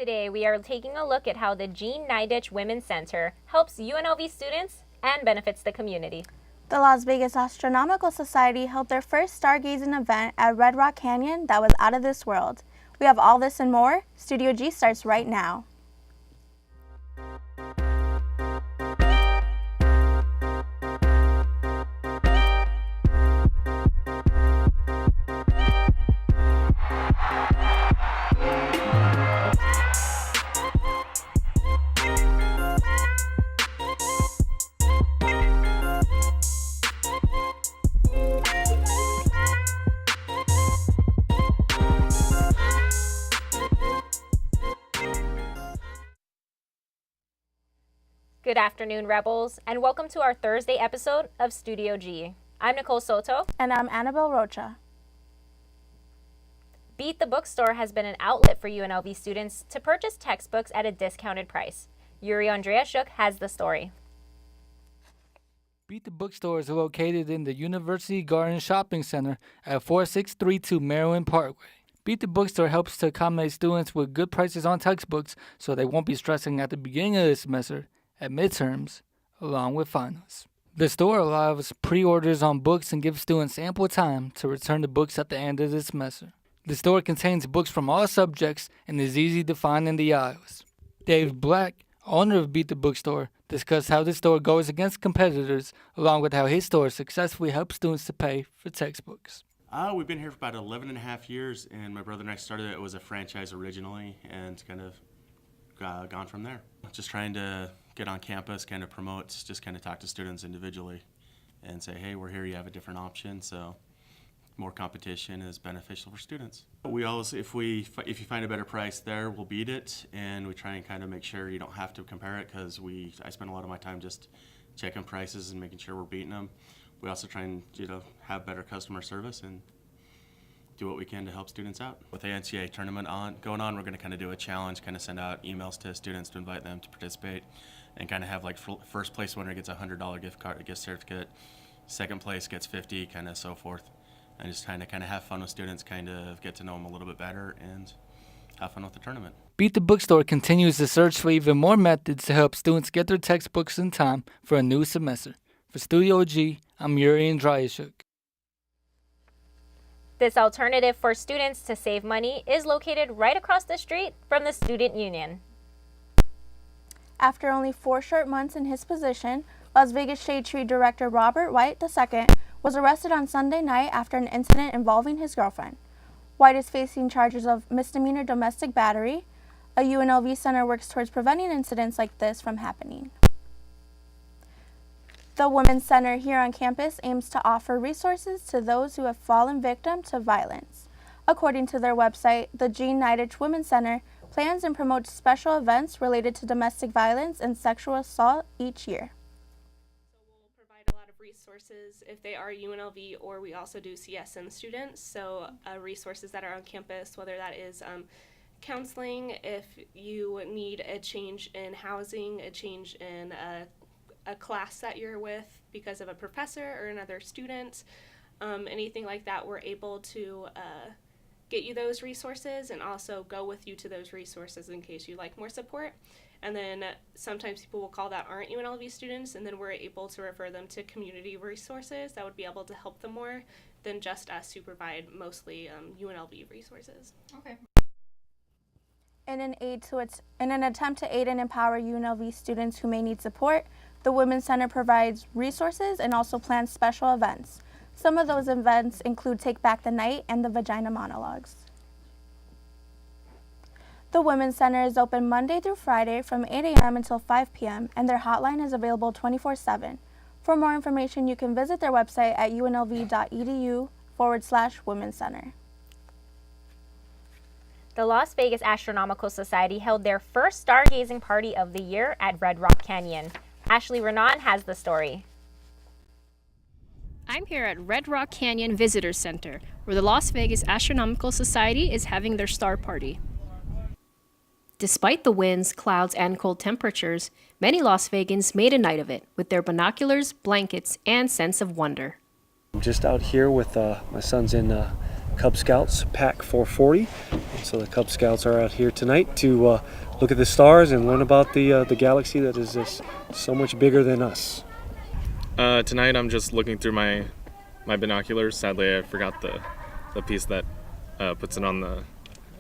Today, we are taking a look at how the Jean Nidetch Women's Center helps UNLV students and benefits the community. The Las Vegas Astronomical Society held their first stargazing event at Red Rock Canyon that was out of this world. We have all this and more. Studio G starts right now. Good afternoon, Rebels, and welcome to our Thursday episode of Studio G. I'm Nicole Soto. And I'm Annabelle Rocha. Beat the Bookstore has been an outlet for UNLV students to purchase textbooks at a discounted price. Yuri Andreashuk has the story. Beat the Bookstore is located in the University Garden Shopping Center at 4632 Maryland Parkway. Beat the Bookstore helps to accommodate students with good prices on textbooks so they won't be stressing at the beginning of the semester, at midterms, along with finals. The store allows pre-orders on books and gives students ample time to return the books at the end of the semester. The store contains books from all subjects and is easy to find in the aisles. Dave Black, owner of Beat the Bookstore, discussed how the store goes against competitors, along with how his store successfully helps students to pay for textbooks. We've been here for about 11 and a half years, and my brother and I started it. It was a franchise originally, and kind of gone from there. Just trying to get on campus, kind of promote, just kind of talk to students individually and say, hey, we're here, you have a different option, so more competition is beneficial for students. We always, if you find a better price there, we'll beat it, and we try and kind of make sure you don't have to compare it, because I spend a lot of my time just checking prices and making sure we're beating them. We also try and have better customer service and do what we can to help students out. With the NCAA tournament going on, we're going to kind of do a challenge, kind of send out emails to students to invite them to participate, and kind of have like first place winner gets a $100 gift certificate, second place gets $50, kind of so forth, and just kind of have fun with students, kind of get to know them a little bit better, and have fun with the tournament. Beat the Bookstore continues to search for even more methods to help students get their textbooks in time for a new semester. For Studio G, I'm Yuri Andreashuk. This alternative for students to save money is located right across the street from the Student Union. After only 4 short months in his position, Las Vegas Shade Tree Director Robert White II was arrested on Sunday night after an incident involving his girlfriend. White is facing charges of misdemeanor domestic battery. A UNLV center works towards preventing incidents like this from happening. The Women's Center here on campus aims to offer resources to those who have fallen victim to violence. According to their website, the Jean Nidetch Women's Center plans and promotes special events related to domestic violence and sexual assault each year. So we'll provide a lot of resources if they are UNLV, or we also do CSN students. So resources that are on campus, whether that is counseling, if you need a change in housing, a change in a class that you're with because of a professor or another student, anything like that, we're able to get you those resources and also go with you to those resources in case you'd like more support. And then sometimes people will call that aren't UNLV students, and then we're able to refer them to community resources that would be able to help them more than just us who provide mostly UNLV resources. Okay. In an attempt to aid and empower UNLV students who may need support, the Women's Center provides resources and also plans special events. Some of those events include Take Back the Night and the Vagina Monologues. The Women's Center is open Monday through Friday from 8 a.m. until 5 p.m. and their hotline is available 24/7. For more information, you can visit their website at unlv.edu/Women's Center. The Las Vegas Astronomical Society held their first stargazing party of the year at Red Rock Canyon. Ashley Renan has the story. I'm here at Red Rock Canyon Visitor Center, where the Las Vegas Astronomical Society is having their star party. Despite the winds, clouds, and cold temperatures, many Las Vegans made a night of it with their binoculars, blankets, and sense of wonder. I'm just out here with my son's in Cub Scouts Pack 440. So the Cub Scouts are out here tonight to look at the stars and learn about the galaxy that is just so much bigger than us. Tonight I'm just looking through my binoculars. Sadly, I forgot the piece that puts it on the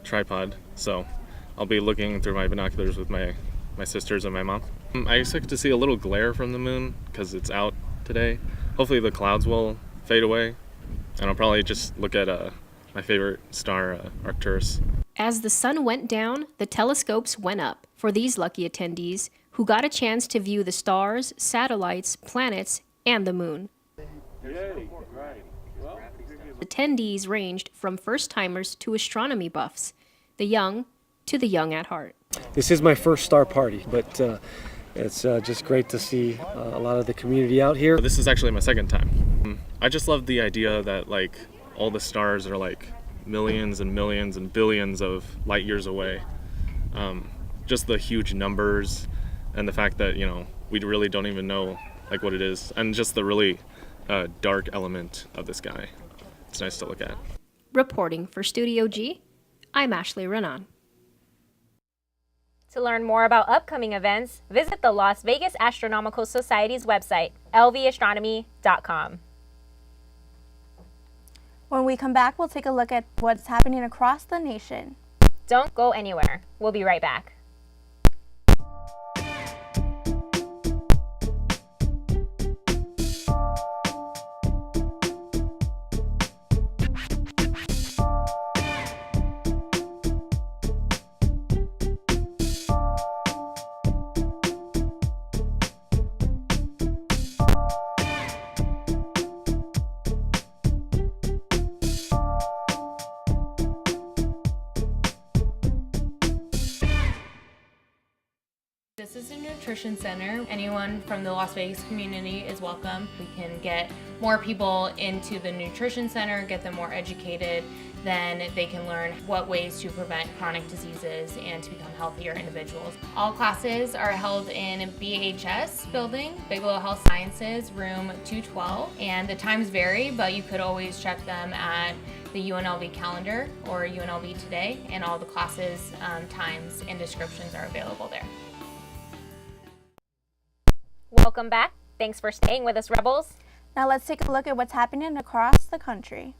tripod. So I'll be looking through my binoculars with my sisters and my mom. I expect to see a little glare from the moon because it's out today. Hopefully the clouds will fade away, and I'll probably just look at my favorite star, Arcturus. As the sun went down, the telescopes went up for these lucky attendees who got a chance to view the stars, satellites, planets, and the moon. Attendees ranged from first-timers to astronomy buffs, the young to the young at heart. This is my first star party, but it's just great to see a lot of the community out here. This is actually my second time. I just love the idea that like all the stars are like millions and millions and billions of light years away. Just the huge numbers and the fact that, you know, we really don't even know like what it is, and just the really dark element of the sky. It's nice to look at. Reporting for Studio G, I'm Ashley Renan. To learn more about upcoming events, visit the Las Vegas Astronomical Society's website, lvastronomy.com. When we come back, we'll take a look at what's happening across the nation. Don't go anywhere. We'll be right back. This is a nutrition center. Anyone from the Las Vegas community is welcome. We can get more people into the nutrition center, get them more educated, then they can learn what ways to prevent chronic diseases and to become healthier individuals. All classes are held in BHS building, Bigelow Health Sciences, room 212, and the times vary, but you could always check them at the UNLV calendar or UNLV Today, and all the classes, times, and descriptions are available there. Welcome back. Thanks for staying with us, Rebels. Now let's take a look at what's happening across the country.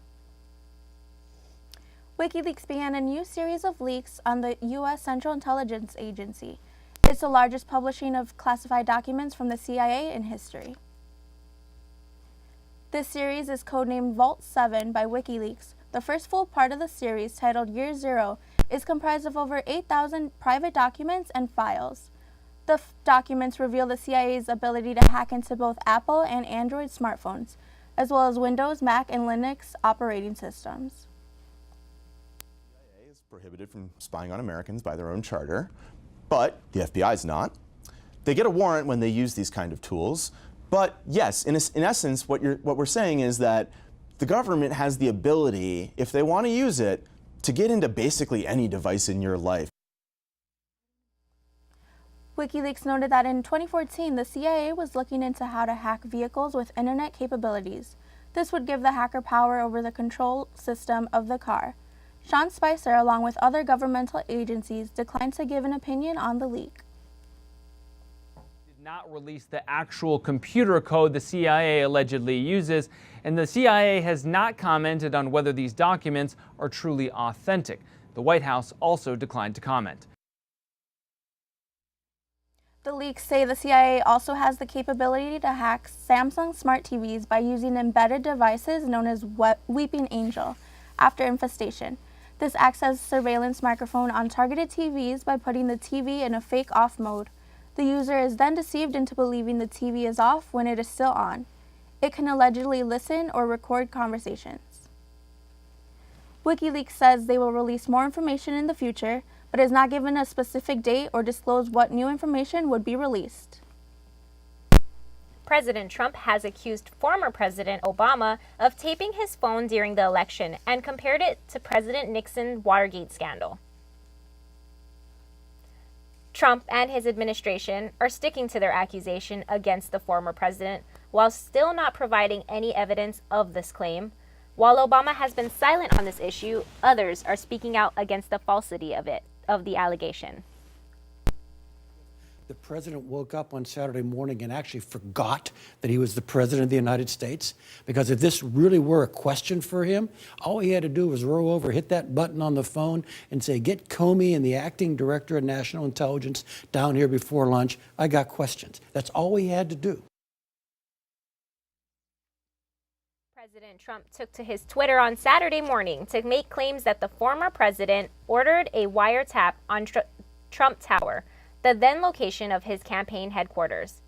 WikiLeaks began a new series of leaks on the U.S. Central Intelligence Agency. It's the largest publishing of classified documents from the CIA in history. This series is codenamed Vault 7 by WikiLeaks. The first full part of the series, titled Year Zero, is comprised of over 8,000 private documents and files. The documents reveal the CIA's ability to hack into both Apple and Android smartphones, as well as Windows, Mac, and Linux operating systems. The CIA is prohibited from spying on Americans by their own charter, but the FBI is not. They get a warrant when they use these kind of tools, but yes, in essence, what we're saying is that the government has the ability, if they want to use it, to get into basically any device in your life. WikiLeaks noted that in 2014, the CIA was looking into how to hack vehicles with internet capabilities. This would give the hacker power over the control system of the car. Sean Spicer, along with other governmental agencies, declined to give an opinion on the leak. Did not release the actual computer code the CIA allegedly uses, and the CIA has not commented on whether these documents are truly authentic. The White House also declined to comment. The leaks say the CIA also has the capability to hack Samsung smart TVs by using embedded devices known as Weeping Angel after infestation. This acts as a surveillance microphone on targeted TVs by putting the TV in a fake off mode. The user is then deceived into believing the TV is off when it is still on. It can allegedly listen or record conversations. WikiLeaks says they will release more information in the future, but has not given a specific date or disclosed what new information would be released. President Trump has accused former President Obama of taping his phone during the election and compared it to President Nixon's Watergate scandal. Trump and his administration are sticking to their accusation against the former president while still not providing any evidence of this claim. While Obama has been silent on this issue, others are speaking out against the falsity of the allegation. The president woke up on Saturday morning and actually forgot that he was the president of the United States. Because if this really were a question for him, all he had to do was roll over, hit that button on the phone and say, get Comey and the acting director of national intelligence down here before lunch. I got questions. That's all he had to do. President Trump took to his Twitter on Saturday morning to make claims that the former president ordered a wiretap on Trump Tower, the then location of his campaign headquarters.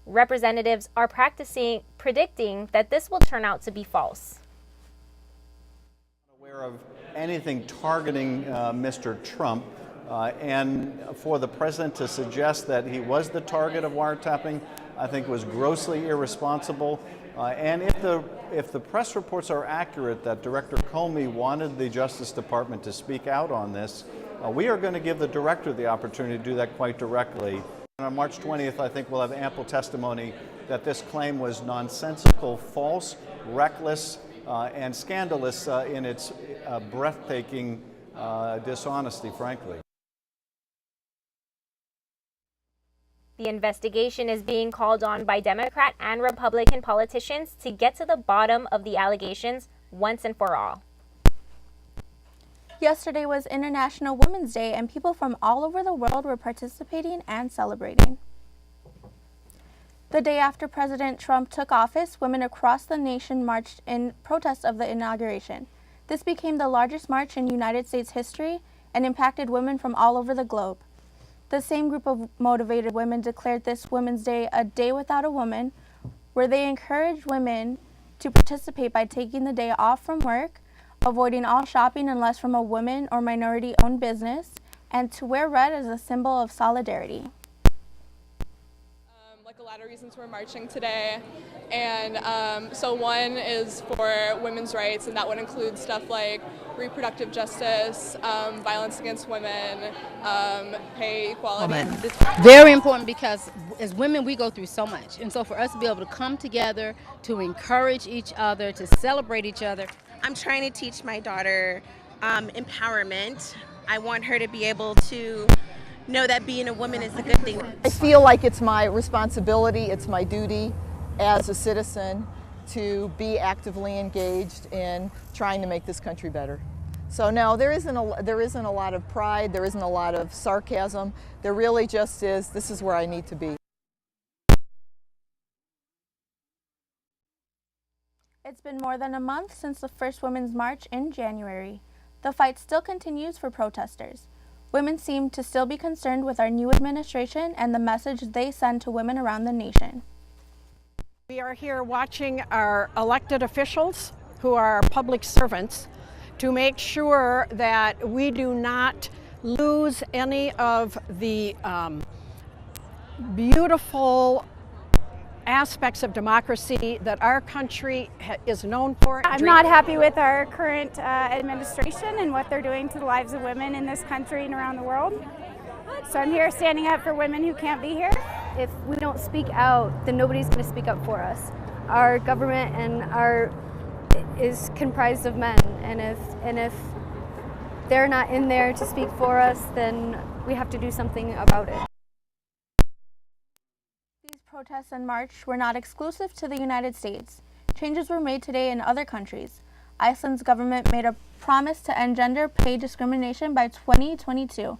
Representatives are predicting that this will turn out to be false. Aware of anything targeting Mr. Trump, and for the president to suggest that he was the target of wiretapping, I think was grossly irresponsible. And if the press reports are accurate that Director Comey wanted the Justice Department to speak out on this, we are going to give the director the opportunity to do that quite directly. And on March 20th, I think we'll have ample testimony that this claim was nonsensical, false, reckless, and scandalous in its breathtaking dishonesty, frankly. The investigation is being called on by Democrat and Republican politicians to get to the bottom of the allegations once and for all. Yesterday was International Women's Day, and people from all over the world were participating and celebrating. The day after President Trump took office, women across the nation marched in protest of the inauguration. This became the largest march in United States history and impacted women from all over the globe. The same group of motivated women declared this Women's Day a day without a woman, where they encouraged women to participate by taking the day off from work, avoiding all shopping unless from a woman or minority-owned business, and to wear red as a symbol of solidarity. Like a lot of reasons we're marching today, and so one is for women's rights, and that would include stuff like reproductive justice, violence against women, pay equality. Very important, because as women we go through so much, and so for us to be able to come together, to encourage each other, to celebrate each other. I'm trying to teach my daughter empowerment. I want her to be able to know that being a woman is a good thing. I feel like it's my responsibility, it's my duty as a citizen to be actively engaged in trying to make this country better. So no, there isn't a lot of pride, there isn't a lot of sarcasm. There really just is, this is where I need to be. It's been more than a month since the first Women's March in January. The fight still continues for protesters. Women seem to still be concerned with our new administration and the message they send to women around the nation. We are here watching our elected officials, who are public servants, to make sure that we do not lose any of the beautiful aspects of democracy that our country is known for. I'm not happy with our current administration and what they're doing to the lives of women in this country and around the world. So I'm here standing up for women who can't be here. If we don't speak out, then nobody's going to speak up for us. Our government is comprised of men, and if they're not in there to speak for us, then we have to do something about it. Protests and march were not exclusive to the United States. Changes were made today in other countries. Iceland's government made a promise to end gender pay discrimination by 2022.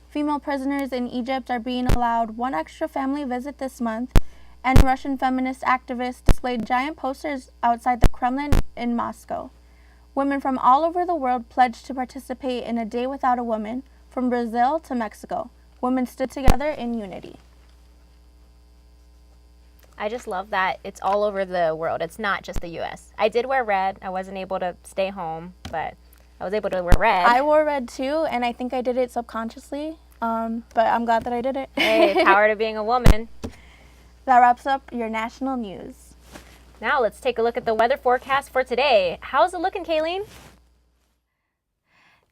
Female prisoners in Egypt are being allowed one extra family visit this month, and Russian feminist activists displayed giant posters outside the Kremlin in Moscow. Women from all over the world pledged to participate in a day without a woman, from Brazil to Mexico. Women stood together in unity. I just love that it's all over the world. It's not just the U.S. I did wear red. I wasn't able to stay home, but I was able to wear red. I wore red too, and I think I did it subconsciously, but I'm glad that I did it. Hey, power to being a woman. That wraps up your national news. Now let's take a look at the weather forecast for today. How's it looking, Kayleen?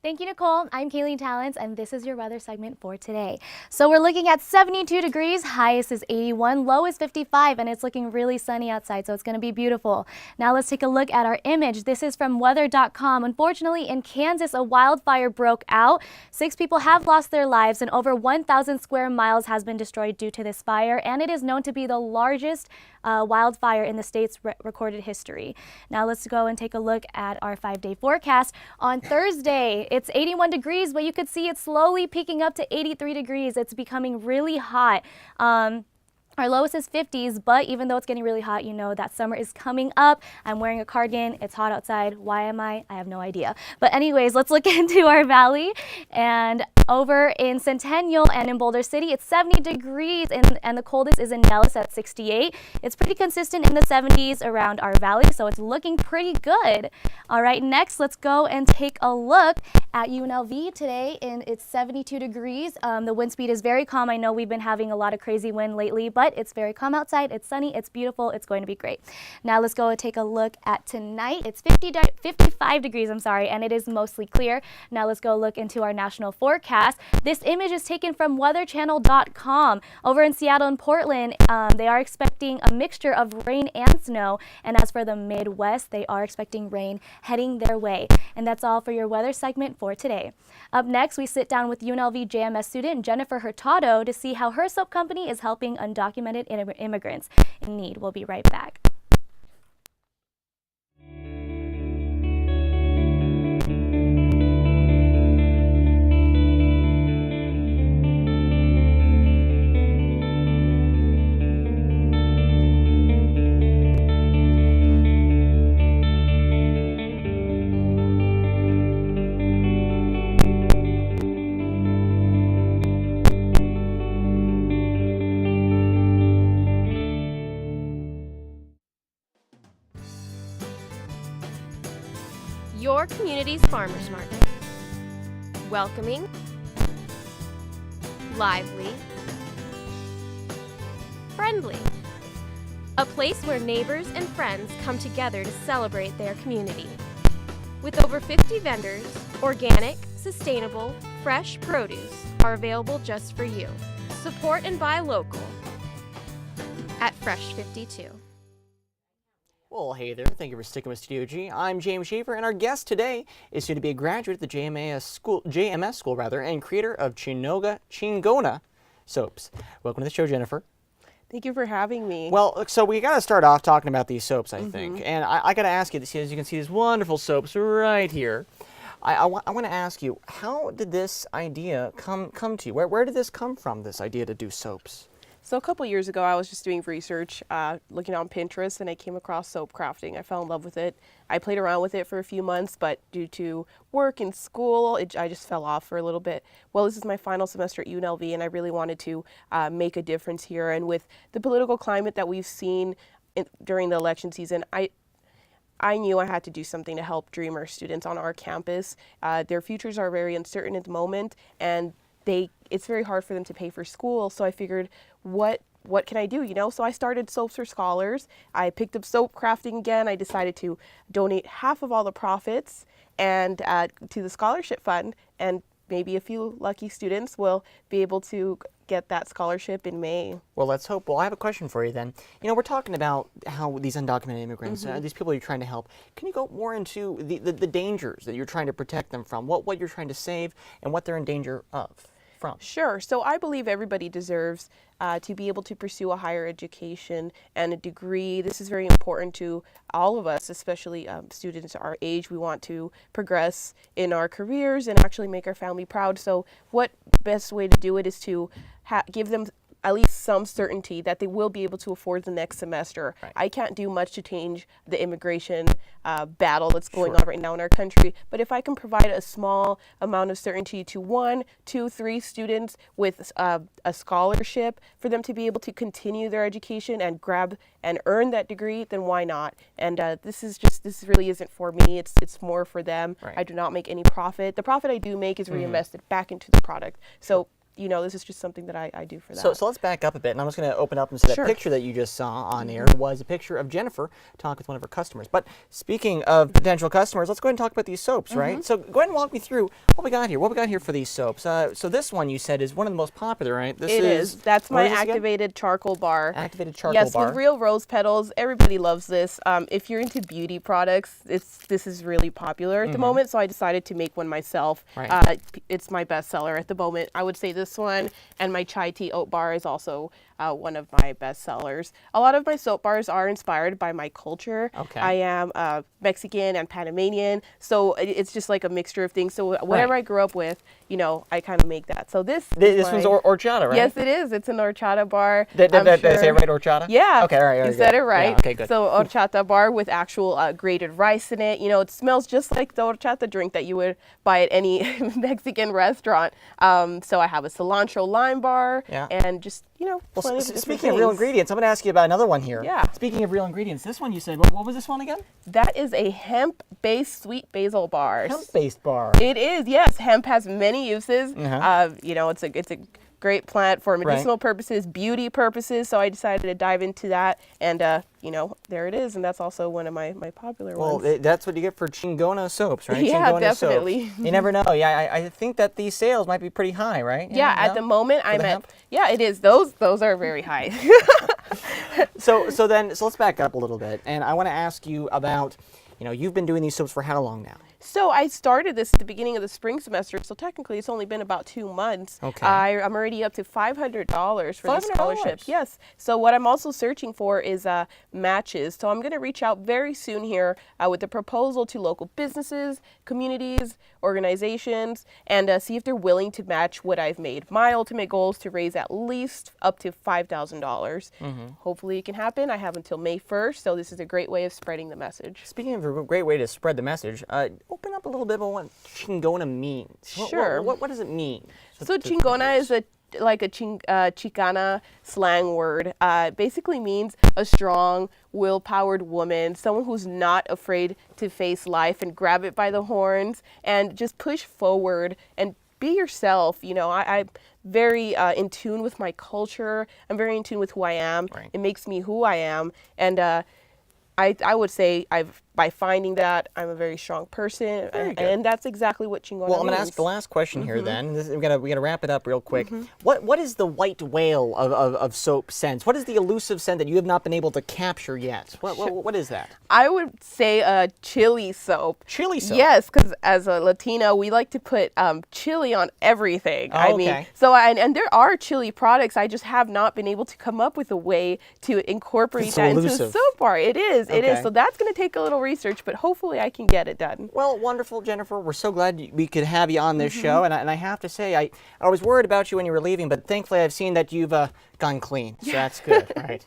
Thank you, Nicole. I'm Kayleen Talents, and this is your weather segment for today. So we're looking at 72 degrees, highest is 81, low is 55, and it's looking really sunny outside, so it's going to be beautiful. Now let's take a look at our image. This is from weather.com. Unfortunately, in Kansas, a wildfire broke out. 6 people have lost their lives, and over 1,000 square miles has been destroyed due to this fire, and it is known to be the largest wildfire in the state's recorded history. Now let's go and take a look at our 5-day forecast. On Thursday, it's 81 degrees, but you could see it slowly peaking up to 83 degrees. It's becoming really hot. Our lowest is 50s, but even though it's getting really hot, you know that summer is coming up. I'm wearing a cardigan. It's hot outside. Why am I? I have no idea. But anyways, let's look into our valley. And over in Centennial and in Boulder City, it's 70 degrees, and the coldest is in Nellis at 68. It's pretty consistent in the 70s around our valley, so it's looking pretty good. All right, next, let's go and take a look at UNLV today, and it's 72 degrees. The wind speed is very calm. I know we've been having a lot of crazy wind lately, but it's very calm outside. It's sunny. It's beautiful. It's going to be great. Now let's go and take a look at tonight. It's 55 degrees, and it is mostly clear. Now let's go look into our national forecast. This image is taken from weatherchannel.com. Over in Seattle and Portland, they are expecting a mixture of rain and snow. And as for the Midwest, they are expecting rain heading their way. And that's all for your weather segment for today. Up next, we sit down with UNLV JMS student Jennifer Hurtado to see how her soap company is helping undocumented immigrants in need. We'll be right back. Your community's farmers market. Welcoming, lively, friendly. A place where neighbors and friends come together to celebrate their community. With over 50 vendors, organic, sustainable, fresh produce are available just for you. Support and buy local at Fresh 52. Well, hey there. Thank you for sticking with Studio G. I'm James Schaefer, and our guest today is soon to be a graduate at the JMS School, and creator of Chingona soaps. Welcome to the show, Jennifer. Thank you for having me. Well, so we got to start off talking about these soaps, I think. And I got to ask you, as you can see these wonderful soaps right here. I want to ask you, how did this idea come to you? Where did this come from, this idea to do soaps? So a couple years ago, I was just doing research, looking on Pinterest, and I came across soap crafting. I fell in love with it. I played around with it for a few months, but due to work and school, I just fell off for a little bit. Well, this is my final semester at UNLV, and I really wanted to make a difference here. And with the political climate that we've seen during the election season, I knew I had to do something to help dreamer students on our campus. Their futures are very uncertain at the moment, and it's very hard for them to pay for school. So I figured, what can I do, you know? So I started Soaps for Scholars. I picked up soap crafting again. I decided to donate half of all the profits and to the scholarship fund, and maybe a few lucky students will be able to get that scholarship in May. Well, let's hope. Well, I have a question for you then. You know, we're talking about how these undocumented immigrants, these people you're trying to help. Can you go more into the dangers that you're trying to protect them from, what you're trying to save, and what they're in danger of? Sure. So I believe everybody deserves to be able to pursue a higher education and a degree. This is very important to all of us, especially students our age. We want to progress in our careers and actually make our family proud. So what best way to do it is to give them at least some certainty that they will be able to afford the next semester. Right. I can't do much to change the immigration battle that's going on right now in our country, but if I can provide a small amount of certainty to 1, 2, 3 students with a scholarship for them to be able to continue their education and grab and earn that degree, then why not? And this really isn't for me. It's more for them. Right. I do not make any profit. The profit I do make is reinvested back into the product. So you know, this is just something that I do for that. So let's back up a bit, and I'm just going to open up and say that Sure. picture that you just saw on air was a picture of Jennifer talking with one of her customers. But speaking of potential customers, let's go ahead and talk about these soaps, right? So go ahead and walk me through what we got here. What we got here for these soaps. So this one you said is one of the most popular, right? This is. That's my what is this again? activated charcoal bar. Activated charcoal yes, bar. with real rose petals. Everybody loves this. If you're into beauty products, this is really popular at the moment. So I decided to make one myself. Right. It's my best seller at the moment. I would say this one and my chai tea oat bar is also one of my best sellers. A lot of my soap bars are inspired by my culture. Okay. I am Mexican and Panamanian, so it's just like a mixture of things. So whatever I grew up with, you know, I kind of make that. So this one's horchata, right? Yes, it is. It's an horchata bar. Did I say it right, horchata? Yeah. Okay, all right. You said it right. Yeah, okay, good. So horchata bar with actual grated rice in it. You know, it smells just like the horchata drink that you would buy at any Mexican restaurant. So I have a cilantro lime bar and just, you know, well, speaking of real ingredients, I'm going to ask you about another one here. Yeah. Speaking of real ingredients, this one you said, what was this one again? That is a hemp-based sweet basil bar. Hemp-based bar. It is, yes. Hemp has many uses. You know, it's a great plant for medicinal purposes, beauty purposes. So I decided to dive into that, and you know, there it is. And that's also one of my popular ones. Well, that's what you get for Chingona soaps, right? Yeah, Chingona definitely. Soaps. You never know. Yeah, I think that these sales might be pretty high, right? Yeah, at the moment I'm at. Yeah, it is. Those are very high. So let's back up a little bit, and I want to ask you about, you know, you've been doing these soaps for how long now? So I started this at the beginning of the spring semester, so technically it's only been about 2 months. Okay. I'm already up to $500 for the scholarship. Yes. So what I'm also searching for is matches. So I'm going to reach out very soon here with a proposal to local businesses, communities, organizations, and see if they're willing to match what I've made. My ultimate goal is to raise at least up to $5,000. Hopefully it can happen. I have until May 1st, so this is a great way of spreading the message. Speaking of a great way to spread the message, open up a little bit about what Chingona means. Sure. What does it mean? So Chingona is like a Chicana slang word. Basically means a strong, will-powered woman, someone who's not afraid to face life and grab it by the horns and just push forward and be yourself. You know, I'm very in tune with my culture. I'm very in tune with who I am. It makes me who I am. And I would say by finding that, I'm a very strong person, and that's exactly what Chingona means. Well, I'm going to ask the last question here then. We got to wrap it up real quick. What is the white whale of soap scents? What is the elusive scent that you have not been able to capture yet? What is that? I would say a chili soap. Chili soap? Yes, because as a Latino, we like to put chili on everything. Oh, I mean, so and there are chili products. I just have not been able to come up with a way to incorporate that into a soap bar. It is. So that's going to take a little research, but hopefully I can get it done. Well, wonderful, Jennifer. We're so glad we could have you on this show, and I have to say, I was worried about you when you were leaving, but thankfully I've seen that you've gone clean, so that's good. Right.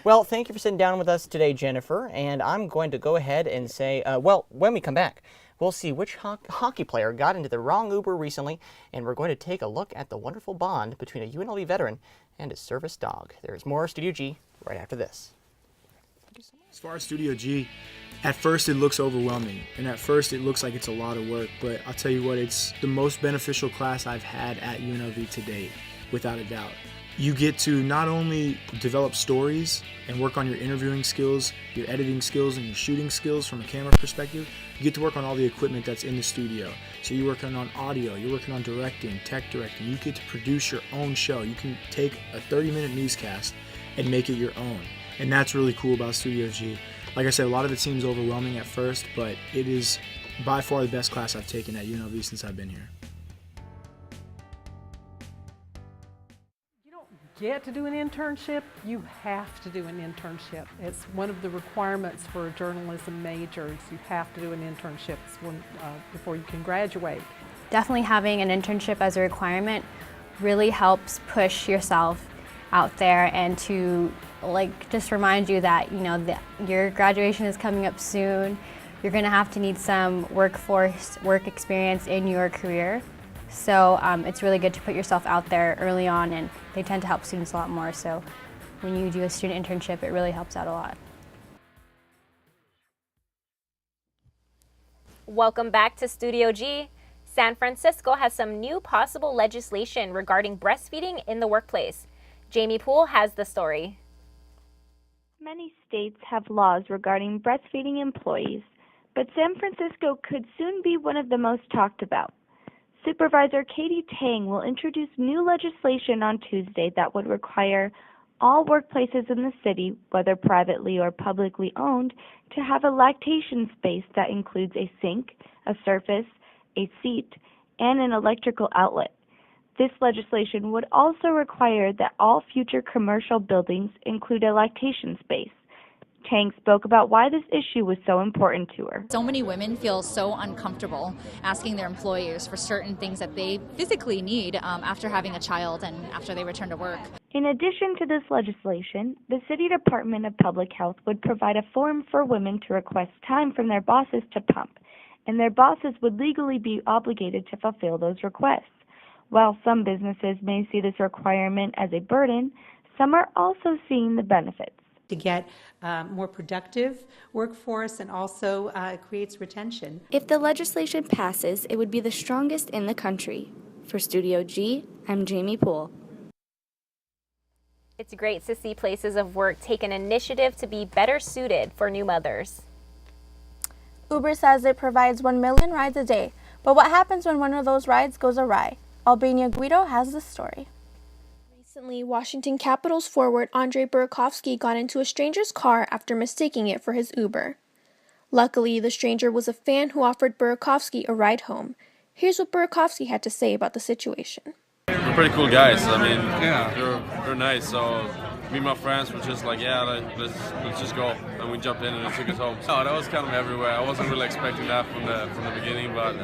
Well, thank you for sitting down with us today, Jennifer, and I'm going to go ahead and say, well, when we come back, we'll see which hockey player got into the wrong Uber recently, and we're going to take a look at the wonderful bond between a UNLV veteran and his service dog. There's more Studio G right after this. As far as Studio G, at first it looks overwhelming, and at first it looks like it's a lot of work, but I'll tell you what, it's the most beneficial class I've had at UNLV to date, without a doubt. You get to not only develop stories and work on your interviewing skills, your editing skills, and your shooting skills from a camera perspective, you get to work on all the equipment that's in the studio. So you're working on audio, you're working on directing, tech directing, you get to produce your own show. You can take a 30-minute newscast and make it your own. And that's really cool about Studio G. Like I said, a lot of it seems overwhelming at first, but it is by far the best class I've taken at UNLV since I've been here. You don't get to do an internship, you have to do an internship. It's one of the requirements for a journalism major. You have to do an internship before you can graduate. Definitely having an internship as a requirement really helps push yourself out there and to just remind you that, you know, your graduation is coming up soon. You're going to need some work experience in your career. So it's really good to put yourself out there early on, and they tend to help students a lot more. So when you do a student internship, it really helps out a lot. Welcome back to Studio G. San Francisco has some new possible legislation regarding breastfeeding in the workplace. Jamie Poole has the story. Many states have laws regarding breastfeeding employees, but San Francisco could soon be one of the most talked about. Supervisor Katie Tang will introduce new legislation on Tuesday that would require all workplaces in the city, whether privately or publicly owned, to have a lactation space that includes a sink, a surface, a seat, and an electrical outlet. This legislation would also require that all future commercial buildings include a lactation space. Tang spoke about why this issue was so important to her. So many women feel so uncomfortable asking their employers for certain things that they physically need after having a child and after they return to work. In addition to this legislation, the City Department of Public Health would provide a form for women to request time from their bosses to pump, and their bosses would legally be obligated to fulfill those requests. While some businesses may see this requirement as a burden, some are also seeing the benefits. To get more productive workforce, and also creates retention. If the legislation passes, it would be the strongest in the country. For Studio G, I'm Jamie Poole. It's great to see places of work take an initiative to be better suited for new mothers. Uber says it provides 1 million rides a day, but what happens when one of those rides goes awry? Albania Guido has the story. Recently, Washington Capitals forward Andrei Burakovsky got into a stranger's car after mistaking it for his Uber. Luckily, the stranger was a fan who offered Burakovsky a ride home. Here's what Burakovsky had to say about the situation. They're pretty cool guys. I mean, they're nice. So me and my friends were just like, yeah, let's just go, and we jumped in and it took us home. So that was kind of everywhere. I wasn't really expecting that from the beginning, but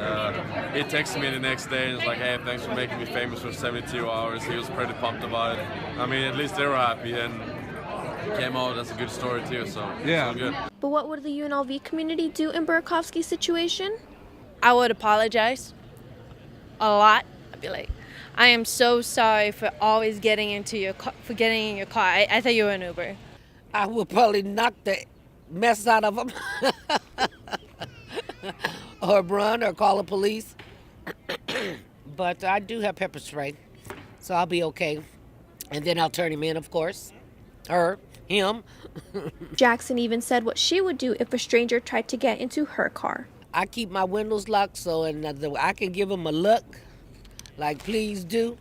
he texted me the next day and was like, hey, thanks for making me famous for 72 hours. He was pretty pumped about it. I mean, at least they were happy, and it came out. That's a good story too. So yeah, it's all good. But what would the UNLV community do in Burakovsky's situation? I would apologize a lot. I'd be like, I am so sorry for always getting in your car. I thought you were an Uber. I would probably knock the mess out of him, or run, or call the police. But I do have pepper spray, so I'll be okay. And then I'll turn him in, of course. Him. Jackson even said what she would do if a stranger tried to get into her car. I keep my windows locked, so I can give them a look. Like, please do,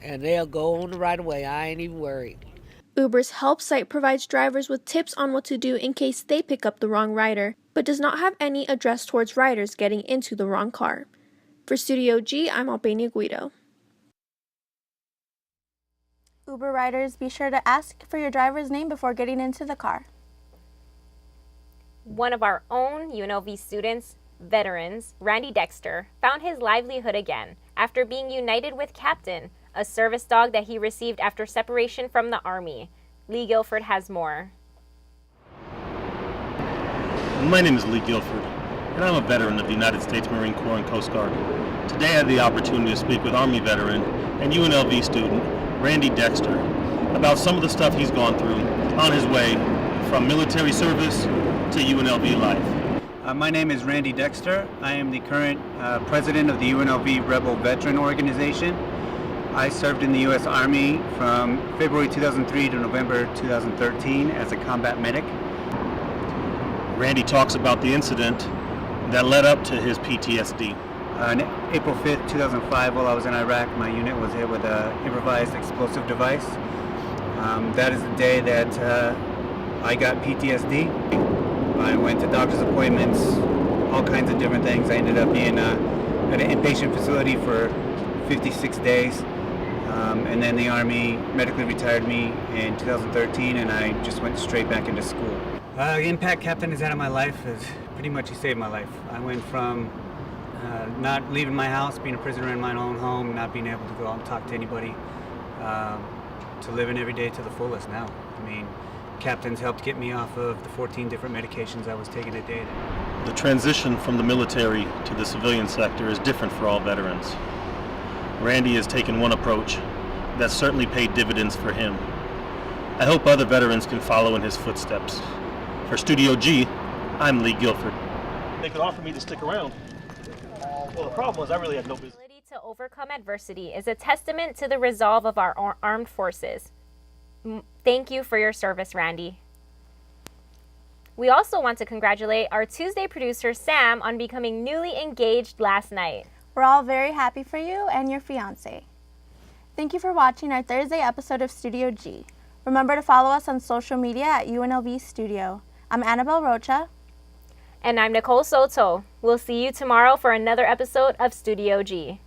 and they'll go on right away. I ain't even worried. Uber's help site provides drivers with tips on what to do in case they pick up the wrong rider, but does not have any addressed towards riders getting into the wrong car. For Studio G, I'm Albania Guido. Uber riders, be sure to ask for your driver's name before getting into the car. One of our own UNLV students, veterans, Randy Dexter, found his livelihood again after being united with Captain, a service dog that he received after separation from the Army. Lee Guilford has more. My name is Lee Guilford, and I'm a veteran of the United States Marine Corps and Coast Guard. Today I had the opportunity to speak with Army veteran and UNLV student Randy Dexter about some of the stuff he's gone through on his way from military service to UNLV life. My name is Randy Dexter. I am the current president of the UNLV Rebel Veteran Organization. I served in the U.S. Army from February 2003 to November 2013 as a combat medic. Randy talks about the incident that led up to his PTSD. On April 5th, 2005, while I was in Iraq, my unit was hit with an improvised explosive device. That is the day that I got PTSD. I went to doctor's appointments, all kinds of different things. I ended up being at an inpatient facility for 56 days. And then the Army medically retired me in 2013, and I just went straight back into school. The impact Captain has had on my life is pretty much he saved my life. I went from not leaving my house, being a prisoner in my own home, not being able to go out and talk to anybody, to living every day to the fullest now. I mean, Captain's helped get me off of the 14 different medications I was taking a day. The transition from the military to the civilian sector is different for all veterans. Randy has taken one approach that certainly paid dividends for him. I hope other veterans can follow in his footsteps. For Studio G, I'm Lee Guilford. They could offer me to stick around. Well, the problem was I really had no business. Ability to overcome adversity is a testament to the resolve of our armed forces. Thank you for your service, Randy. We also want to congratulate our Tuesday producer, Sam, on becoming newly engaged last night. We're all very happy for you and your fiancé. Thank you for watching our Thursday episode of Studio G. Remember to follow us on social media at UNLV Studio. I'm Annabelle Rocha. And I'm Nicole Soto. We'll see you tomorrow for another episode of Studio G.